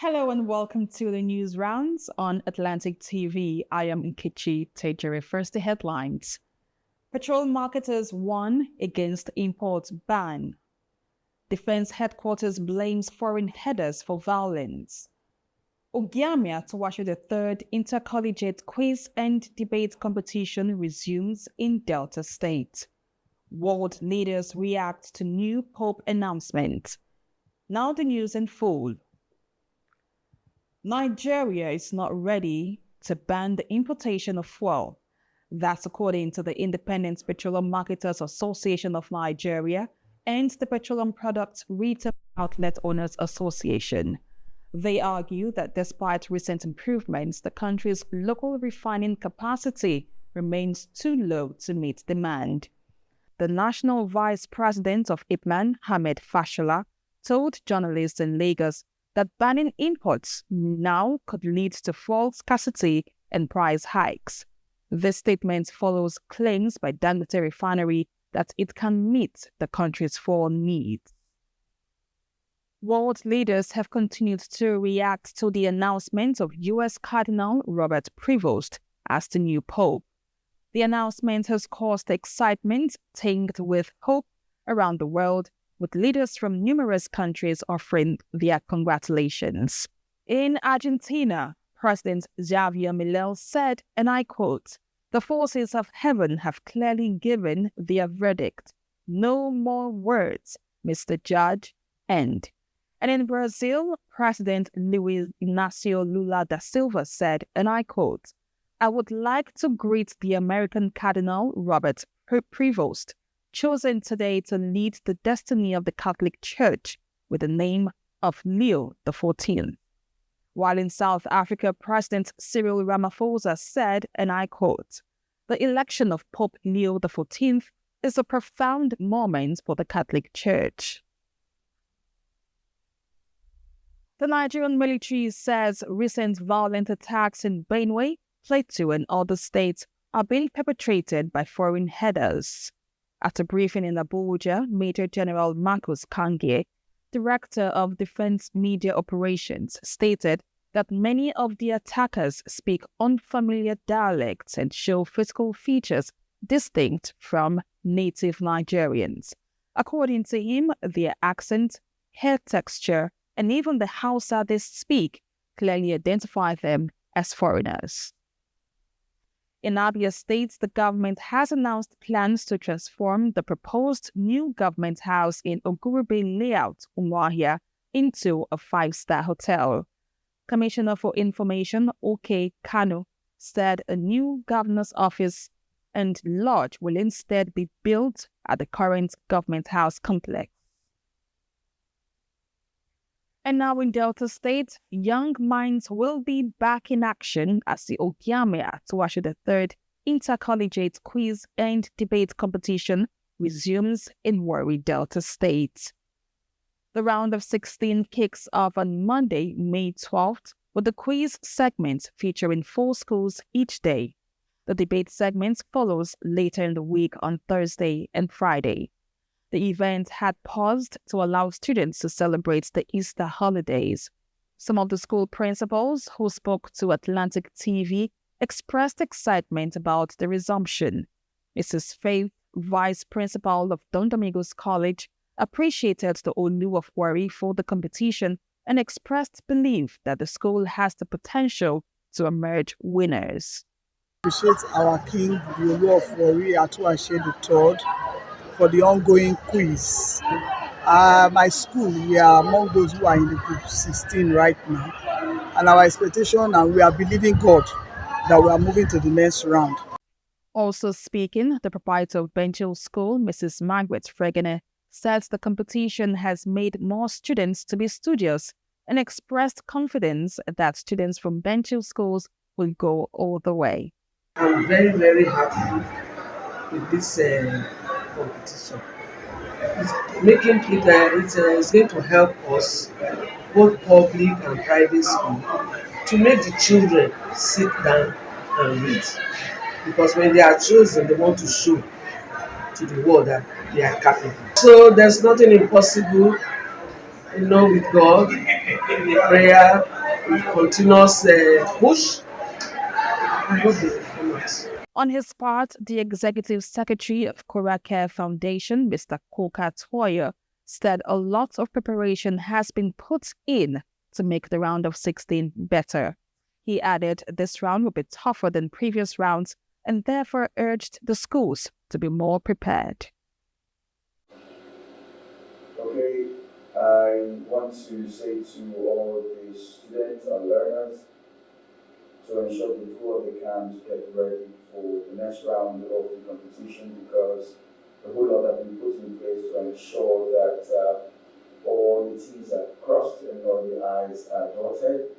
Hello and welcome to the news rounds on Atlantic TV. I am Nkichi Tejere. First, the headlines. Petrol marketers warn against import ban. Defense headquarters blames foreign headers for violence. Ogiamia to usher the third intercollegiate quiz and debate competition resumes in Delta State. World leaders react to new Pope announcement. Now the news in full. Nigeria is not ready to ban the importation of fuel. That's according to the Independent Petroleum Marketers Association of Nigeria and the Petroleum Products Retail Outlet Owners Association. They argue that despite recent improvements, the country's local refining capacity remains too low to meet demand. The National Vice President of IPMAN, Ahmed Fashola, told journalists in Lagos that banning imports now could lead to fuel scarcity and price hikes. This statement follows claims by Dangote Refinery that it can meet the country's fuel needs. World leaders have continued to react to the announcement of U.S. Cardinal Robert Prevost as the new Pope. The announcement has caused excitement tinged with hope around the world, with leaders from numerous countries offering their congratulations. In Argentina, President Javier Milei said, and I quote, "The forces of heaven have clearly given their verdict. No more words, Mr. Judge, end." And in Brazil, President Luiz Inácio Lula da Silva said, and I quote, "I would like to greet the American Cardinal Robert Prevost, chosen today to lead the destiny of the Catholic Church with the name of Leo XIV. While in South Africa, President Cyril Ramaphosa said, and I quote, "The election of Pope Leo XIV is a profound moment for the Catholic Church." The Nigerian military says recent violent attacks in Benue, Plateau, and other states are being perpetrated by foreign headers. At a briefing in Abuja, Major General Marcus Kangie, Director of Defense Media Operations, stated that many of the attackers speak unfamiliar dialects and show physical features distinct from native Nigerians. According to him, their accent, hair texture, and even the Hausa they speak clearly identify them as foreigners. In Abia State, the government has announced plans to transform the proposed new government house in Ogurube Layout, Umuahia, into a five-star hotel. Commissioner for Information, OK Kanu, said a new governor's office and lodge will instead be built at the current government house complex. And now in Delta State, young minds will be back in action as the Ogiamia to usher the third intercollegiate quiz and debate competition resumes in Warri, Delta State. The round of 16 kicks off on Monday, May 12th, with the quiz segment featuring 4 schools each day. The debate segment follows later in the week on Thursday and Friday. The event had paused to allow students to celebrate the Easter holidays. Some of the school principals who spoke to Atlantic TV expressed excitement about the resumption. Mrs. Faith, Vice Principal of Don Domingos College, appreciated the Olu of Warri for the competition and expressed belief that the school has the potential to emerge winners. Appreciate our king, the Olu of Warri, Atuashe III, for the ongoing quiz. My school, we are among those who are in the group 16 right now. And our expectation, and we are believing God that we are moving to the next round. Also speaking, the proprietor of Benchil School, Mrs. Margaret Fregene, said the competition has made more students to be studious and expressed confidence that students from Benchil schools will go all the way. I'm very, very happy with this competition. It's going to help us, both public and private school, to make the children sit down and read. Because when they are chosen, they want to show to the world that they are capable. So there's nothing impossible with God, with prayer, with continuous push. I hope they will come out. On his part, the executive secretary of Kora Care Foundation, Mr. Koka Toyer, said a lot of preparation has been put in to make the round of 16 better. He added this round will be tougher than previous rounds and therefore urged the schools to be more prepared. Okay, I want to say to all the students and learners to ensure they do what they can to get ready for the next round of the competition, because a whole lot has been put in place to ensure that all the T's are crossed and all the I's are dotted.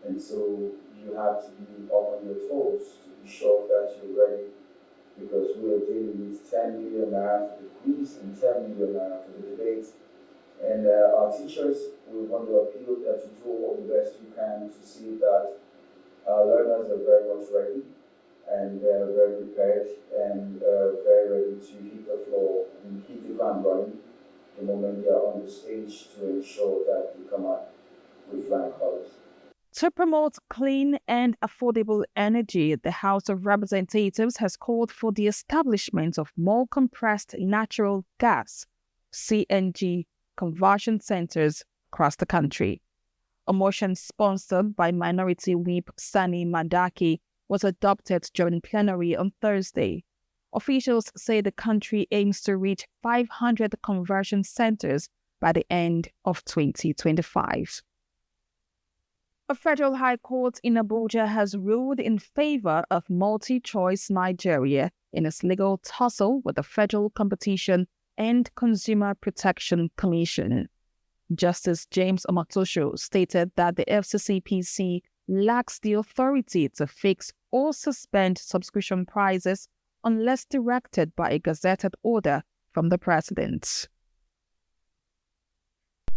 And so you have to be up on your toes to be sure that you're ready, because we are dealing with 10 million naira for the quiz and 10 million naira for the debate. And our teachers, we want to appeal that you do all the best you can to see that our learners are very much ready and very prepared and very ready to hit the floor and hit the ground running the moment they are on the stage, to ensure that they come out with flying colors. To promote clean and affordable energy, the House of Representatives has called for the establishment of more compressed natural gas, CNG, conversion centers across the country. A motion sponsored by Minority Whip Sani Madaki was adopted during plenary on Thursday. Officials say the country aims to reach 500 conversion centers by the end of 2025. A federal high court in Abuja has ruled in favor of MultiChoice Nigeria in its legal tussle with the Federal Competition and Consumer Protection Commission. Justice James Omotosho stated that the FCCPC lacks the authority to fix or suspend subscription prices unless directed by a gazetted order from the President.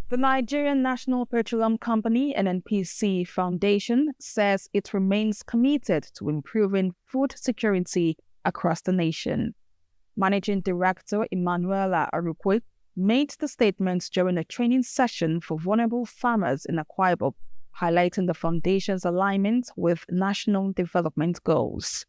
The Nigerian National Petroleum Company (NNPC) Foundation says it remains committed to improving food security across the nation. Managing Director Emanuela Arukwe made the statements during a training session for vulnerable farmers in Akwa Ibom, highlighting the foundation's alignment with national development goals.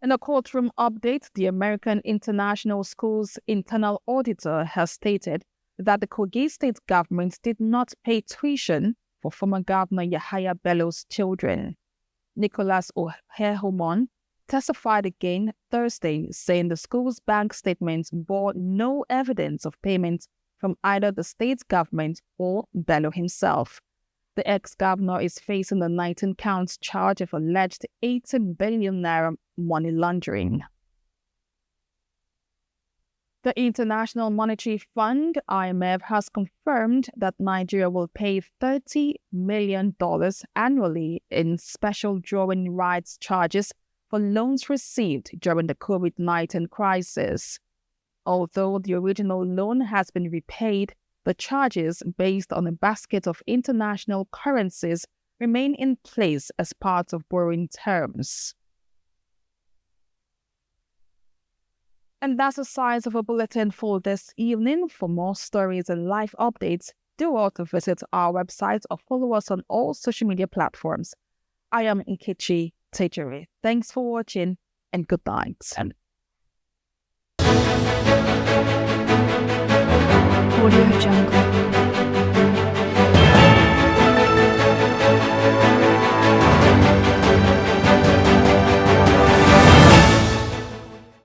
In a courtroom update, the American International School's internal auditor has stated that the Kogi state government did not pay tuition for former Governor Yahaya Bello's children. Nicholas Ohehomon testified again Thursday, saying the school's bank statements bore no evidence of payments from either the state government or Bello himself. The ex-governor is facing a 19-count charge of alleged 80 billion naira money laundering. The International Monetary Fund, IMF, has confirmed that Nigeria will pay $30 million annually in special drawing rights charges for loans received during the COVID-19 crisis. Although the original loan has been repaid, the charges based on a basket of international currencies remain in place as part of borrowing terms. And that's the size of a bulletin for this evening. For more stories and live updates, do also visit our website or follow us on all social media platforms. I am Nkechi Tejere. Thanks for watching and good night. Audio Jungle.